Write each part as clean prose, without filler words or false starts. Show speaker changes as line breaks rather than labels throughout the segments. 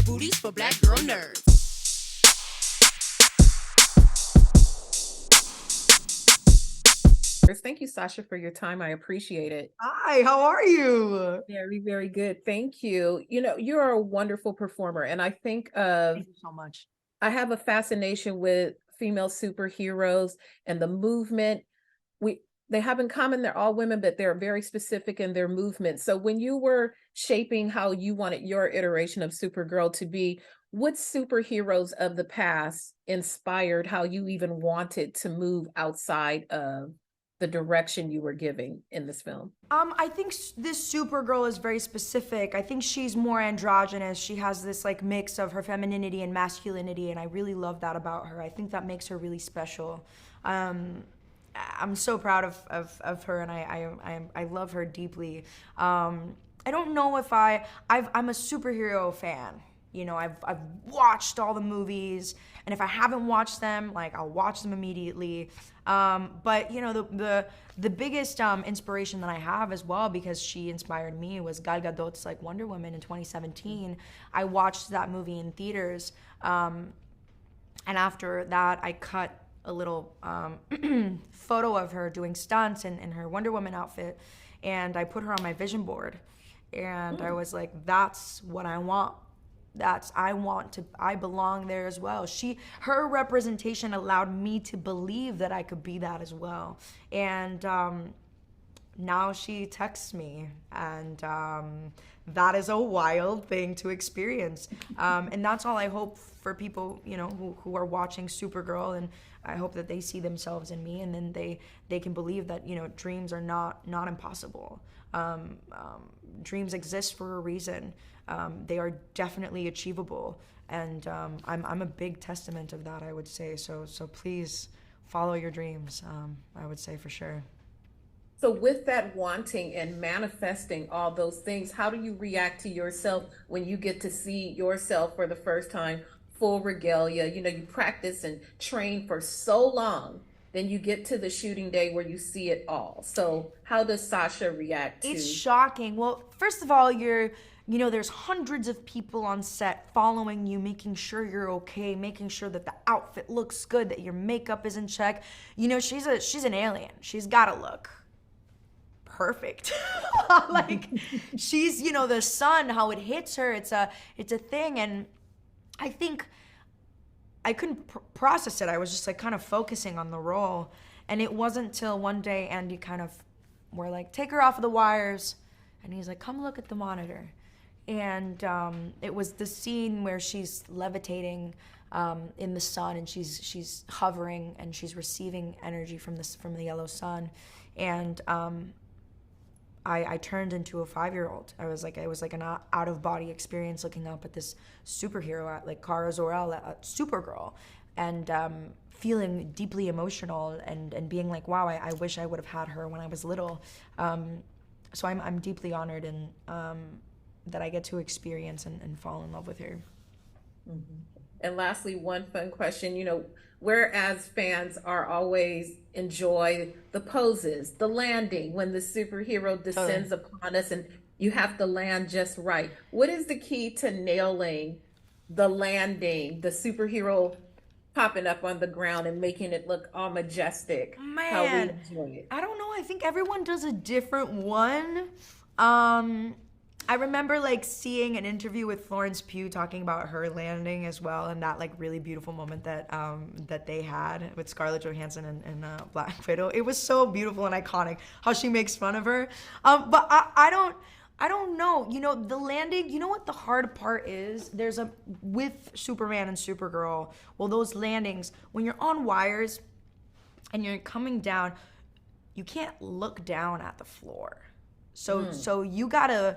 booties for black girl nerds.
Thank you, Sasha, for your time. I appreciate it.
Hi, how are you?
Very, very good. Thank you. You know, you're a wonderful performer. And I think of,
Thank you so much.
I have a fascination with female superheroes and the movement. We, they have in common, they're all women, but they're very specific in their movement. So when you were shaping how you wanted your iteration of Supergirl to be, what superheroes of the past inspired how you even wanted to move outside of the direction you were giving in this film?
I think this Supergirl is very specific. I think she's more androgynous. She has this like mix of her femininity and masculinity, and I really love that about her. I think that makes her really special. I'm so proud of her, and I love her deeply. I don't know if I'm a superhero fan. You know, I've watched all the movies, and if I haven't watched them, like I'll watch them immediately. But you know, the biggest inspiration that I have as well, because she inspired me, was Gal Gadot's like Wonder Woman in 2017. I watched that movie in theaters, and after that, I cut a little photo of her doing stunts in her Wonder Woman outfit, and I put her on my vision board, and I was like, that's what I want. I belong there as well. Her representation allowed me to believe that I could be that as well. And now she texts me, and that is a wild thing to experience. And that's all I hope for people, you know, who are watching Supergirl, and I hope that they see themselves in me, and then they can believe that, you know, dreams are not impossible. Dreams exist for a reason. They are definitely achievable, and I'm a big testament of that, I would say. So please follow your dreams. I would say for sure.
So with that wanting and manifesting all those things, how do you react to yourself when you get to see yourself for the first time, full regalia? You know, you practice and train for so long, then you get to the shooting day where you see it all. So how does Sasha react to?
It's shocking. Well, first of all, you know, there's hundreds of people on set following you, making sure you're okay, making sure that the outfit looks good, that your makeup is in check. You know, she's an alien. She's gotta look perfect. Like, she's, you know, the sun, how it hits her, it's a thing. And I think I couldn't process it. I was just like kind of focusing on the role. And it wasn't till one day Andy kind of were like, take her off of the wires. And he's like, come look at the monitor. And it was the scene where she's levitating in the sun, and she's hovering, and she's receiving energy from the yellow sun. And I turned into a 5-year-old. It was like an out of body experience, looking up at this superhero, at like Kara Zor-El, at Supergirl, and feeling deeply emotional, and being like, wow, I wish I would have had her when I was little. So I'm deeply honored, and that I get to experience and fall in love with her.
Mhm. And lastly, one fun question, you know, whereas fans are always enjoy the poses, the landing when the superhero descends upon us and you have to land just right. What is the key to nailing the landing, the superhero popping up on the ground and making it look all majestic, how we
Man,
enjoy it?
I don't know. I think everyone does a different one. I remember like seeing an interview with Florence Pugh talking about her landing as well, and that like really beautiful moment that they had with Scarlett Johansson and Black Widow. It was so beautiful and iconic how she makes fun of her. But I don't know. You know, the landing, you know what the hard part is? With Superman and Supergirl, well, those landings, when you're on wires and you're coming down, you can't look down at the floor. So you gotta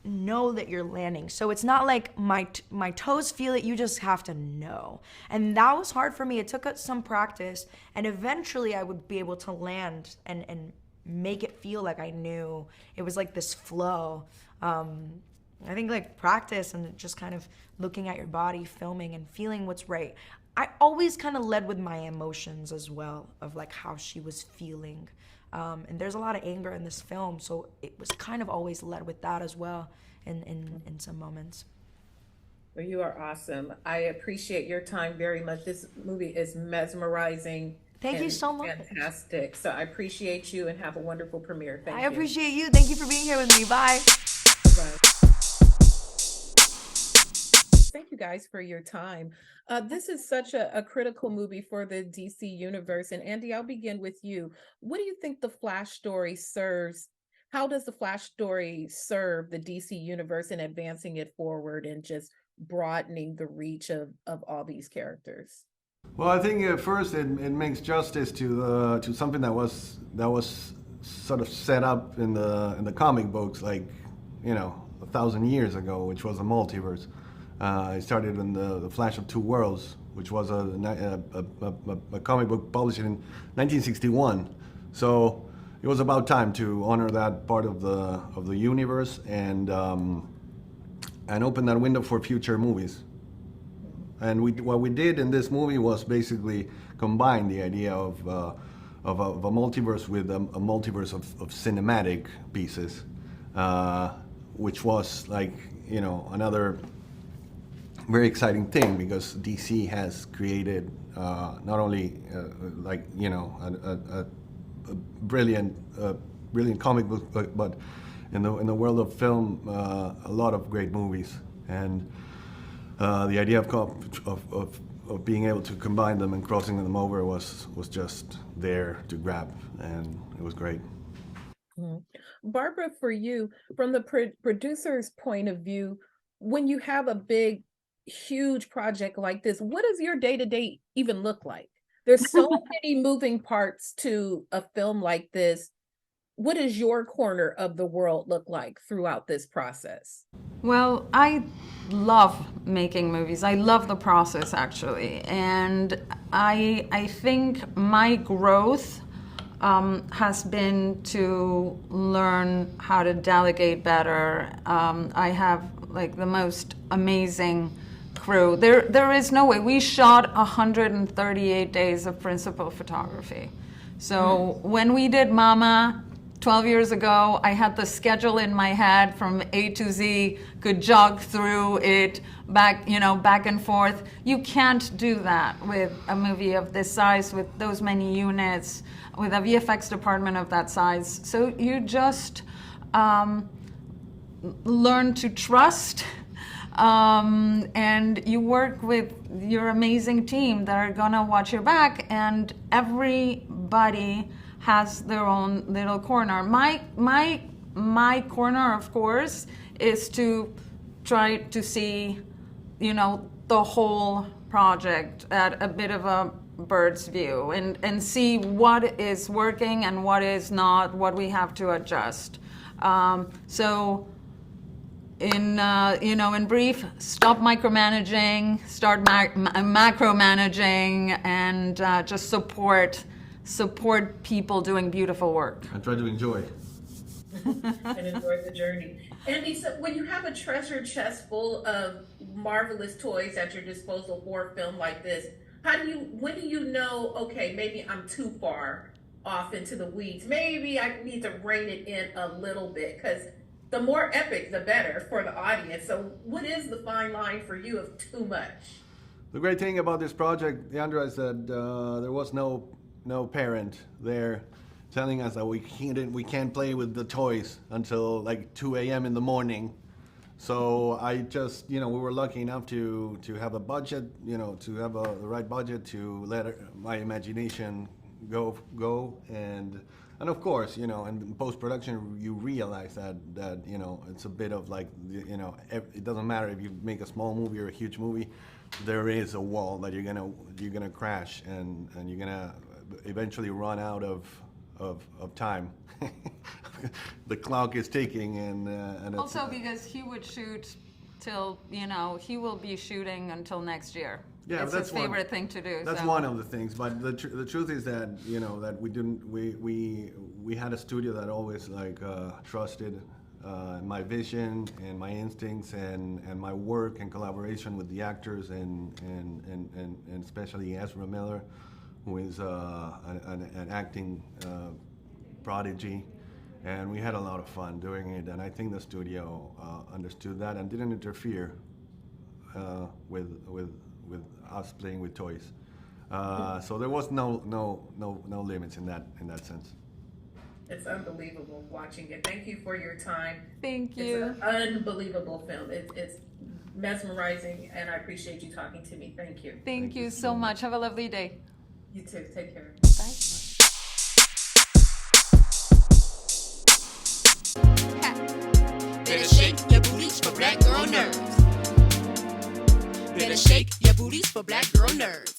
know that you're landing. So it's not like my toes feel it, you just have to know. And that was hard for me. It took some practice, and eventually I would be able to land and make it feel like I knew. It was like this flow. I think like practice and just kind of looking at your body, filming and feeling what's right. I always kind of led with my emotions as well, of like how she was feeling. And there's a lot of anger in this film, so it was kind of always led with that as well in some moments.
Well, you are awesome. I appreciate your time very much. This movie is mesmerizing
Thank you
and
so much.
fantastic. So I appreciate you and have a wonderful premiere.
I
Thank you.
appreciate you. Thank you for being here with me. Bye.
Bye. Thank you guys for your time. This is such a critical movie for the DC universe. And Andy, I'll begin with you. What do you think the Flash story serves? How does the Flash story serve the DC universe in advancing it forward and just broadening the reach of all these characters?
Well, I think first it makes justice to something that was sort of set up in the comic books, like 1,000 years ago, which was a multiverse. It started in the Flash of Two Worlds, which was a comic book published in 1961. So it was about time to honor that part of the universe and open that window for future movies. And what we did in this movie was basically combine the idea of a multiverse with a multiverse of cinematic pieces, which was like another very exciting thing because DC has created not only a brilliant comic book, but in the world of film, a lot of great movies. And the idea of being able to combine them and crossing them over was just there to grab, and it was great.
Mhm. Barbara, for you, from the producer's point of view, when you have a big, huge project like this, what does your day-to-day even look like? There's so many moving parts to a film like this. What does your corner of the world look like throughout this process?
Well, I love making movies. I love the process actually, and I think my growth has been to learn how to delegate better. I have like the most amazing crew. There is no way. We shot 138 days of principal photography. So when we did Mama 12 years ago, I had the schedule in my head from A to Z, could jog through it back and forth. You can't do that with a movie of this size, with those many units, with a VFX department of that size. So you just learn to trust, and you work with your amazing team that are gonna watch your back, and everybody has their own little corner. My corner, of course, is to try to see, the whole project at a bit of a bird's view and see what is working and what is not, what we have to adjust. So in brief, stop micromanaging, start macro managing, and just support people doing beautiful work.
I try to enjoy.
And enjoy the journey. Andy, so when you have a treasure chest full of marvelous toys at your disposal for a film like this, when do you know, okay, maybe I'm too far off into the weeds? Maybe I need to rein it in a little bit, because the more epic, the better for the audience. So what is the fine line for you of too much?
The great thing about this project, Leandra, is that there was no parent there telling us that we can't play with the toys until like 2 a.m. in the morning. So I just, we were lucky enough to have a budget, to have the right budget to let my imagination go. And of course, in post-production, you realize that it's a bit of like, it doesn't matter if you make a small movie or a huge movie, there is a wall that you're gonna crash, and you're gonna eventually run out of time. The clock is ticking, and
Also because he would shoot till, he will be shooting until next year.
Yeah,
it's
that's
his favorite thing to do.
That's
so.
one of the things, but the truth is that that we had a studio that always trusted my vision and my instincts and my work and collaboration with the actors and especially Ezra Miller, who is an acting prodigy, and we had a lot of fun doing it. And I think the studio understood that and didn't interfere with us playing with toys. So there was no limits in that sense.
It's unbelievable watching it. Thank you for your time.
Thank
It's
you.
an unbelievable film. It's mesmerizing, and I appreciate you talking to me. Thank you.
Thank you so much. Have a lovely day.
You too. Take care.
Bye.
Better shake your booties for black girl nerves. Better shake your booties for black girl nerves.